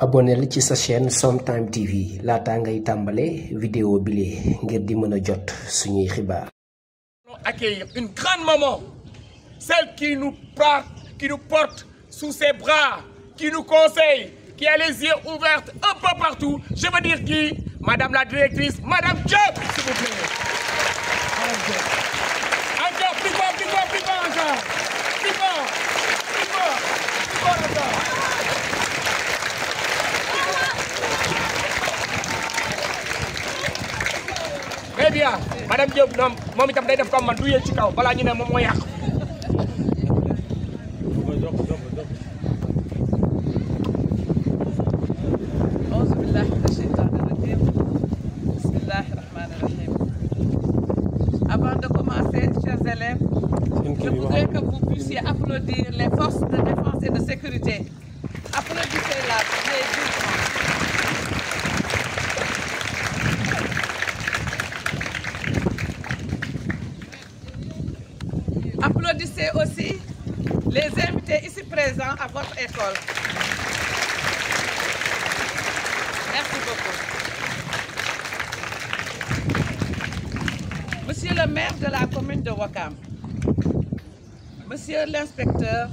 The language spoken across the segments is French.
abonnez ci sa chaîne Som Time TV laata ngay tàmbale vidéo bile ngir di mën a jot suñuy xibaar. Accueillir une grande maman, celle qui nous porte sous ses bras, qui nous conseille, qui a les yeux ouverts un peu partout. Je veux dire qui? Madame la directrice, Madame Diop, s'il vous plaît. Madame Diop. Encore, plus fort encore. Plus fort encore. Très bien, Madame Diop, moom itam day def comme man du yéeg ci kaw balaa ñu ne moom moo yàq. Avant de commencer, chers élèves, je voudrais que vous puissiez applaudir les forces de défense et de sécurité. Applaudissez-la très vivement. Applaudissez aussi les invités ici présents à votre école. Merci beaucoup. Monsieur le maire de la commune de Ouakam, Monsieur l'inspecteur,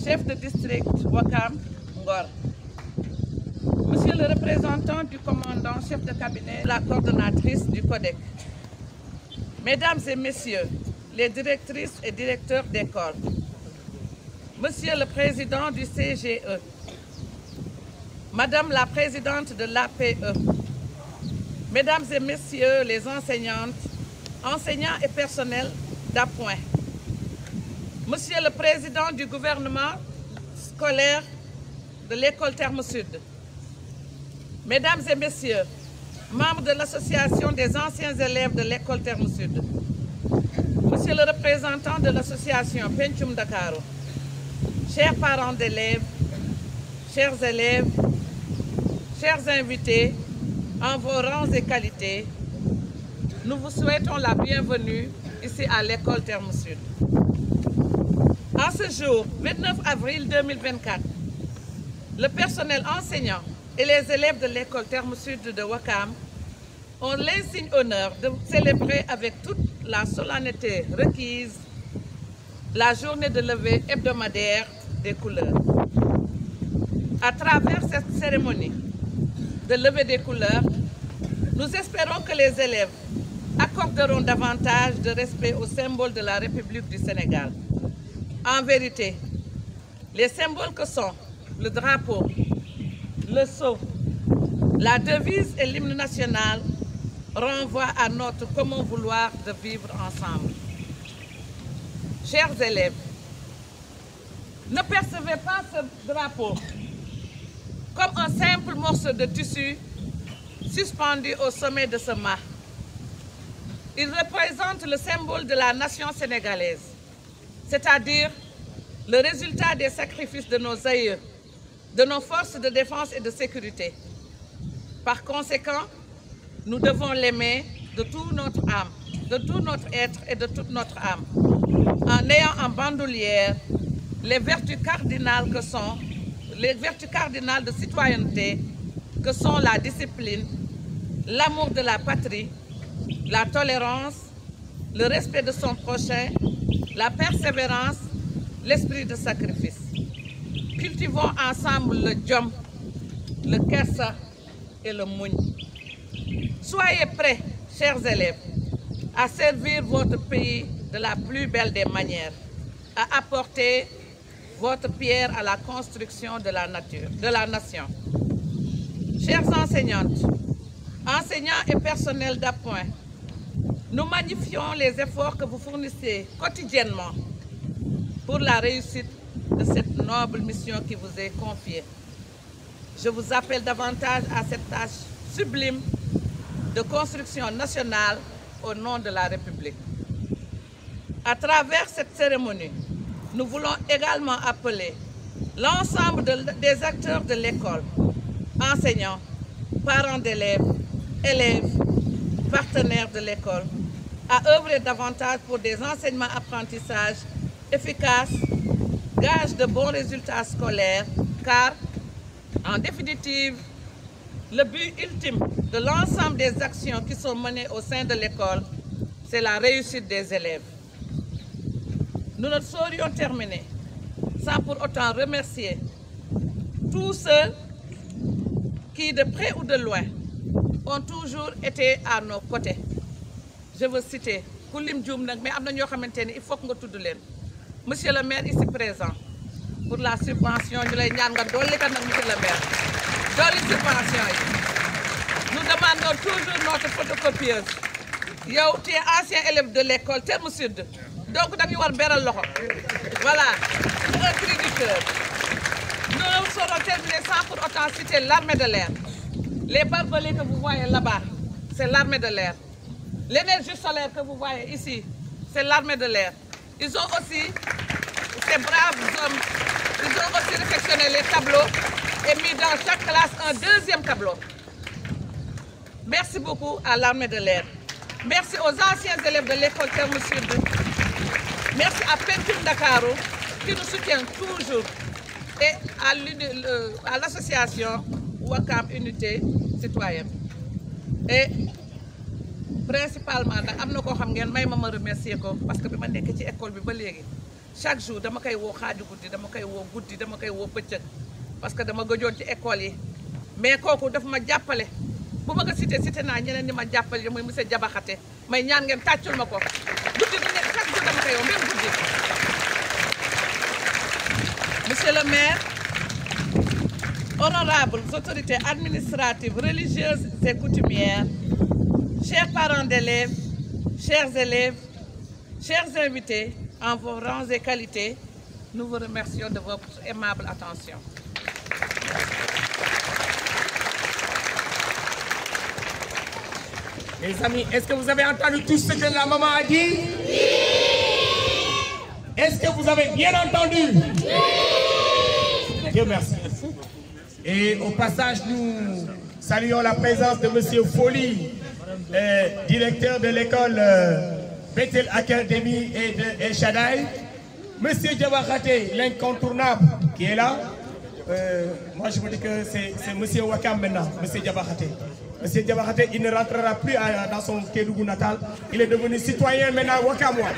chef de district Ouakam Ngor, Monsieur le représentant du commandant, chef de cabinet, la coordonnatrice du CODEC, Mesdames et Messieurs, les directrices et directeurs d'école, Monsieur le président du CGE, Madame la présidente de l'APE, Mesdames et Messieurs les enseignantes, enseignants et personnels d'appoint, Monsieur le président du gouvernement scolaire de l'école Terme Sud, Mesdames et Messieurs, membres de l'association des anciens élèves de l'école Terme Sud, Monsieur le représentant de l'association Pencum Dakaro, chers parents d'élèves, chers élèves, chers invités, en vos rangs et qualités, nous vous souhaitons la bienvenue ici à l'école Terme Sud. En ce jour, 29 avril 2024, le personnel enseignant et les élèves de l'école Terme Sud de Ouakam ont l'insigne honneur de célébrer avec toute la solennité requise la journée de levée hebdomadaire des couleurs. À travers cette cérémonie de levée des couleurs, nous espérons que les élèves accorderont davantage de respect aux symboles de la République du Sénégal. En vérité, les symboles que sont le drapeau, le sceau, la devise et l'hymne national renvoient à notre commun vouloir de vivre ensemble. Chers élèves, ne percevez pas ce drapeau comme un simple morceau de tissu suspendu au sommet de ce mât. Il représente le symbole de la nation sénégalaise, c'est-à-dire le résultat des sacrifices de nos aïeux, de nos forces de défense et de sécurité. Par conséquent, nous devons l'aimer de toute notre âme, de tout notre être et de toute notre âme, en ayant en bandoulière les vertus cardinales de citoyenneté que sont la discipline, l'amour de la patrie, la tolérance, le respect de son prochain, la persévérance, l'esprit de sacrifice. Cultivons ensemble le djom, le kersa et le mouni. Soyez prêts, chers élèves, à servir votre pays de la plus belle des manières, à apporter votre pierre à la construction de la nation. Chères enseignantes, enseignants et personnels d'appoint, nous magnifions les efforts que vous fournissez quotidiennement pour la réussite de cette noble mission qui vous est confiée. Je vous appelle davantage à cette tâche sublime de construction nationale au nom de la République. À travers cette cérémonie, nous voulons également appeler l'ensemble des acteurs de l'école, enseignants, parents d'élèves, élèves, partenaires de l'école, à œuvrer davantage pour des En définitive, le but ultime de l'ensemble des actions qui sont menées au sein de l'école, c'est la réussite des élèves. Nous ne saurions terminer sans pour autant remercier tous ceux qui, de près ou de loin, ont toujours été à nos côtés. Je veux citer Koulim Djoum, mais il faut que nous tout le Monsieur le maire ici présent, pour la subvention, nous le maire. Subvention. Nous demandons toujours notre photocopieuse. Yo, tu es ancien élève de l'école Terme Sud. Donc, nous avons beral loxo. Voilà, un cri du cœur. Nous serons terminés sans pour autant citer l'armée de l'air. Les barbelés que vous voyez là-bas, c'est l'armée de l'air. L'énergie solaire que vous voyez ici, c'est l'armée de l'air. Ils ont aussi, ces braves hommes, ils ont aussi réfectionné les tableaux et mis dans chaque classe un deuxième tableau. Merci beaucoup à l'armée de l'air. Merci aux anciens élèves de l'école Terme Sud. Merci à Peinture Dakaro qui nous soutient toujours et à l'association Wakam Unité Citoyenne. Et principalement, je remercie parce que je suis à l'école chaque jour, je suis parce que je suis à l'école. Mais je suis bu ma ko cité naa ñeneen ñi ma jàppale mooy monsieur Diabakhate may ñaan ngeen tàccul ma ko guddi bu nekk chaque jour dama koy yow même guddi. Monsieur le maire, honorables autorités administratives, religieuses et coutumières, chers parents d'élèves, chers invités, en vos rangs et qualités, nous vous remercions de votre aimable attention. Les amis, est-ce que vous avez entendu tout ce que la maman a dit? Oui. Est-ce que vous avez bien entendu? Oui. Dieu merci. Et au passage, nous saluons la présence de M. Folly, directeur de l'école Bethel Academy et de El Shaddai. M. Diabakhate, l'incontournable, qui est là. Moi, je vous dis que c'est M. Wakam maintenant, M. Diabakhate. Monsieur Diabakhate, il ne rentrera plus dans son Kédougou natal. Il est devenu citoyen maintenant Wakamois.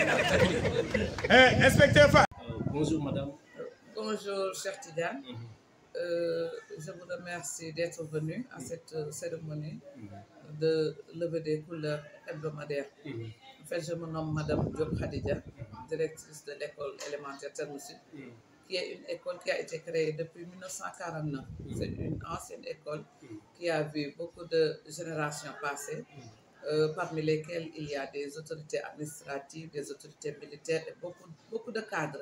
Inspecteur Fa. Bonjour madame. Bonjour cher Tidiane. Je vous remercie d'être venu à cette cérémonie de levée des couleurs hebdomadaires. En fait, je me nomme madame Diop Khadija, directrice de l'école élémentaire Terme Sud, qui est une école qui a été créée depuis 1949. C'est une ancienne école qui a vu beaucoup de générations passées, parmi lesquelles il y a des autorités administratives, des autorités militaires et beaucoup de cadres,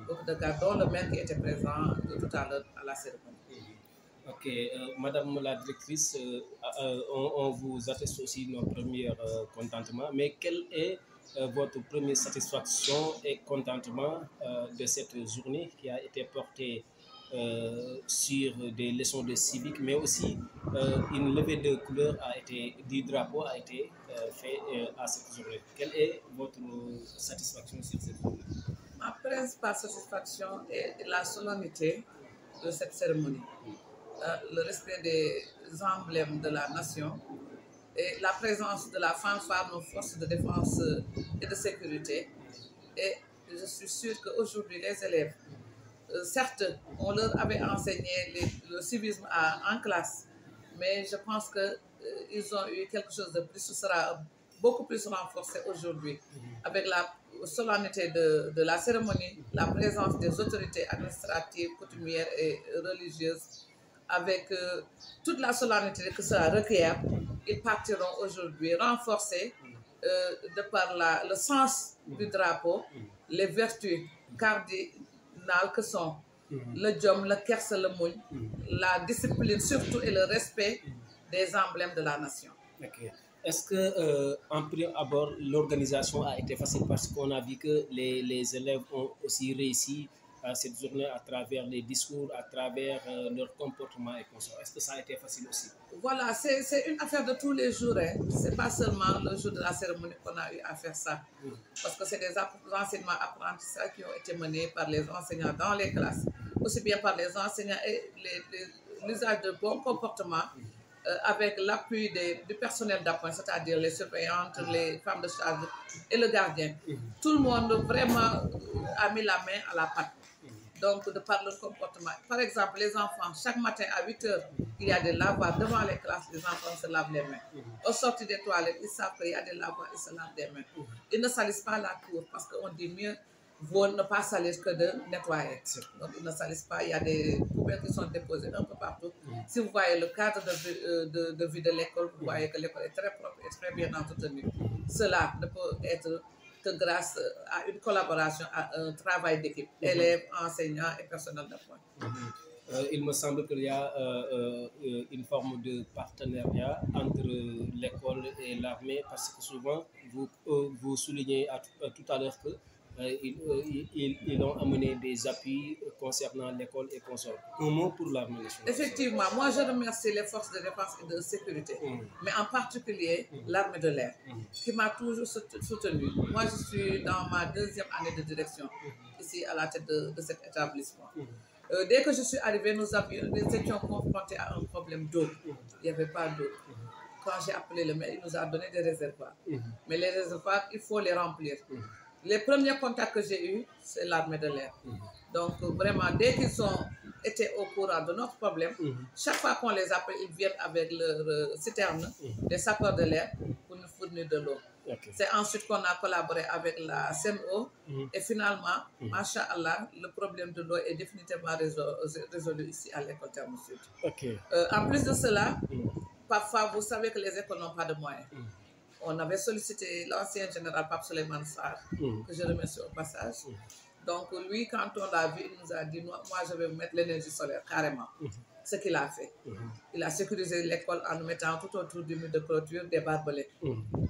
beaucoup de cadres, dont le maire qui était présent tout à l'heure à la cérémonie. Ok, madame la directrice, on vous atteste aussi notre premier contentement, mais quelle est votre première satisfaction et contentement de cette journée qui a été portée sur des leçons de civique, mais aussi une levée de couleurs du drapeau a été fait à cette journée. Quelle est votre satisfaction sur cette journée? Ma principale satisfaction est la solennité de cette cérémonie, le respect des emblèmes de la nation et la présence de la fanfare, nos forces de défense et de sécurité. Et je suis sûre qu'aujourd'hui, les élèves, certes, on leur avait enseigné le civisme en classe, mais je pense qu'ils ont eu quelque chose de plus, ce sera beaucoup plus renforcé aujourd'hui, avec la solennité de la cérémonie, la présence des autorités administratives, coutumières et religieuses, avec toute la solennité que cela requiert. Ils partiront aujourd'hui renforcés de par le sens du drapeau, les vertus cardinales que sont le djom, le kersa, le mouille, la discipline surtout et le respect des emblèmes de la nation. Okay. Est-ce que, en premier abord, l'organisation a été facile parce qu'on a vu que les élèves ont aussi réussi à cette journée à travers les discours, à travers leur comportement et consorts. Est-ce que ça a été facile aussi? Voilà, c'est une affaire de tous les jours. Hein. Ce n'est pas seulement le jour de la cérémonie qu'on a eu à faire ça. Parce que c'est des enseignements apprentissages qui ont été menés par les enseignants dans les classes, aussi bien par les enseignants et l'usage de bon comportement avec l'appui du personnel d'appoint, c'est-à-dire les surveillantes, les femmes de charge et le gardien. Tout le monde vraiment a mis la main à la pâte. Donc, de par leur comportement. Par exemple, les enfants, chaque matin à 8 h, il y a des lavoirs. Devant les classes, les enfants se lavent les mains. Au sortir des toilettes, ils savent qu'il y a des lavoirs, ils se lavent les mains. Ils ne salissent pas la cour parce qu'on dit mieux vaut ne pas salir que de nettoyer. Donc, ils ne salissent pas. Il y a des poubelles qui sont déposées un peu partout. Si vous voyez le cadre de vie de l'école, vous voyez que l'école est très propre et très bien entretenue. Cela ne peut être que grâce à une collaboration, à un travail d'équipe, élèves, enseignants et personnel d'appoint. Il me semble qu'il y a une forme de partenariat entre l'école et l'armée, parce que souvent, vous soulignez tout à l'heure que ils ont amené des appuis concernant l'école et consorts. Un mot pour l'armée nationale. Effectivement, moi je remercie les forces de défense et de sécurité, mais en particulier l'armée de l'air, qui m'a toujours soutenu. Moi je suis dans ma 2e année de direction, ici à la tête de cet établissement. Dès que je suis arrivée, nous étions confrontés à un problème d'eau. Il n'y avait pas d'eau. Quand j'ai appelé le maire, il nous a donné des réservoirs. Mais les réservoirs, il faut les remplir. Les premiers contacts que j'ai eus, c'est l'armée de l'air. Donc vraiment, dès qu'ils ont été au courant de notre problème, chaque fois qu'on les appelle, ils viennent avec leur citerne, des sapeurs de l'air, pour nous fournir de l'eau. C'est ensuite qu'on a collaboré avec la CNO et finalement, Masha'Allah, le problème de l'eau est définitivement résolu ici à l'école Terme Sud. En plus de cela, parfois, vous savez que les écoles n'ont pas de moyens. On avait sollicité l'ancien général Pape Souleymane Sarr, que je remercie au passage. Donc lui, quand on l'a vu, il nous a dit, moi je vais vous mettre l'énergie solaire, carrément. Ce qu'il a fait. Il a sécurisé l'école en nous mettant tout autour du mur de clôture des barbelés.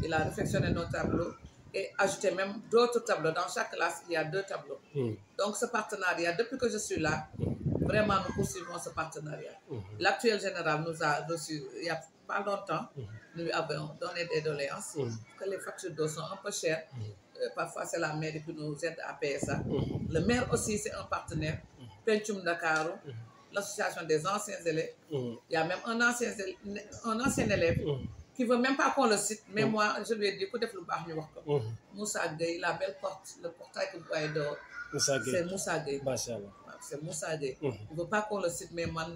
Il a réfectionné nos tableaux et ajouté même d'autres tableaux. Dans chaque classe, il y a 2 tableaux. Donc ce partenariat, depuis que je suis là, vraiment nous poursuivons ce partenariat. L'actuel général nous a reçu il n'y a pas longtemps. Nous lui avons donné des doléances, que les factures d'eau sont un peu chères. Parfois, c'est la mairie qui nous aide à payer ça. Le maire aussi, c'est un partenaire. Penchum Dakar, l'association des anciens élèves. Il y a même un ancien élève qui ne veut même pas qu'on le cite. Mais moi, je lui ai dit, écoutez, Moussa Gueye, la belle porte, le portail que vous voyez dehors, c'est Moussa Gueye. C'est Moussa Gueye. Il ne veut pas qu'on le cite, mais moi,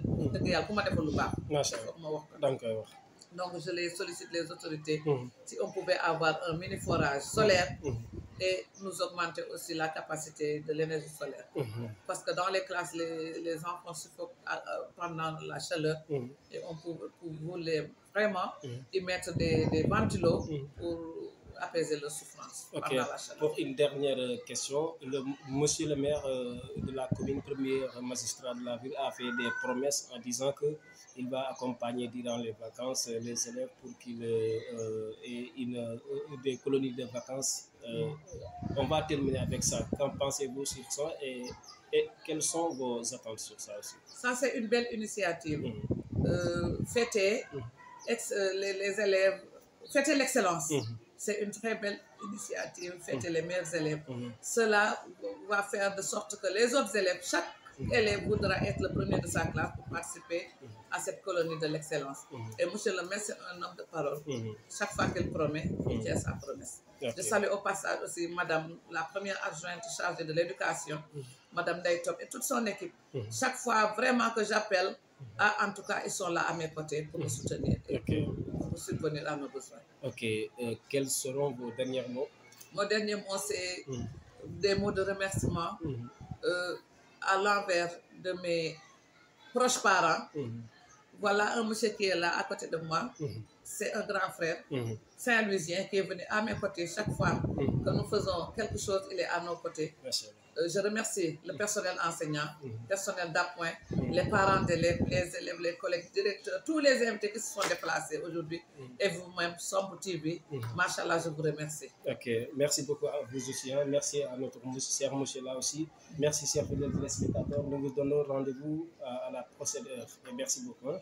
donc, je les sollicite les autorités si on pouvait avoir un mini forage solaire et nous augmenter aussi la capacité de l'énergie solaire. Parce que dans les classes, les enfants suffoquent pendant la chaleur et on voulait vraiment y mettre des ventilos pour apaiser leur souffrance pendant la chaleur. Pour une dernière question, monsieur le maire de la commune, premier magistrat de la ville, a fait des promesses en disant qu'il va accompagner durant les vacances les élèves pour qu'ils aient des colonies de vacances. On va terminer avec ça. Qu'en pensez-vous sur ça et quelles sont vos attentes sur ça aussi? Ça, c'est une belle initiative. Fêter les élèves, fêter l'excellence. C'est une très belle initiative, fêter les meilleurs élèves. Cela va faire de sorte que les autres élèves, chaque élève voudra être le premier de sa classe pour participer à cette colonie de l'excellence. Et monsieur le maire, c'est un homme de parole. Chaque fois qu'il promet, il tient sa promesse. Je salue au passage aussi madame, la première adjointe chargée de l'éducation, madame Daytop et toute son équipe. Chaque fois vraiment que j'appelle, en tout cas, ils sont là à mes côtés pour me soutenir et pour subvenir à nos besoins. Quels seront vos derniers mots? Mon dernier mot, c'est des mots de remerciement à l'envers de mes proches parents. Voilà un monsieur qui est là à côté de moi. C'est un grand frère, Saint-Louisien, qui est venu à mes côtés chaque fois que nous faisons quelque chose, il est à nos côtés. Je remercie le personnel enseignant, le personnel d'appoint, les parents d'élèves, les élèves, les collègues, directeurs, tous les invités qui se sont déplacés aujourd'hui, et vous-même, Sombre TV. Machallah, je vous remercie. Merci beaucoup à vous aussi. Merci à notre cher monsieur là aussi. Merci, chers fidèles téléspectateurs. Nous vous donnons rendez-vous à la prochaine heure. Et merci beaucoup.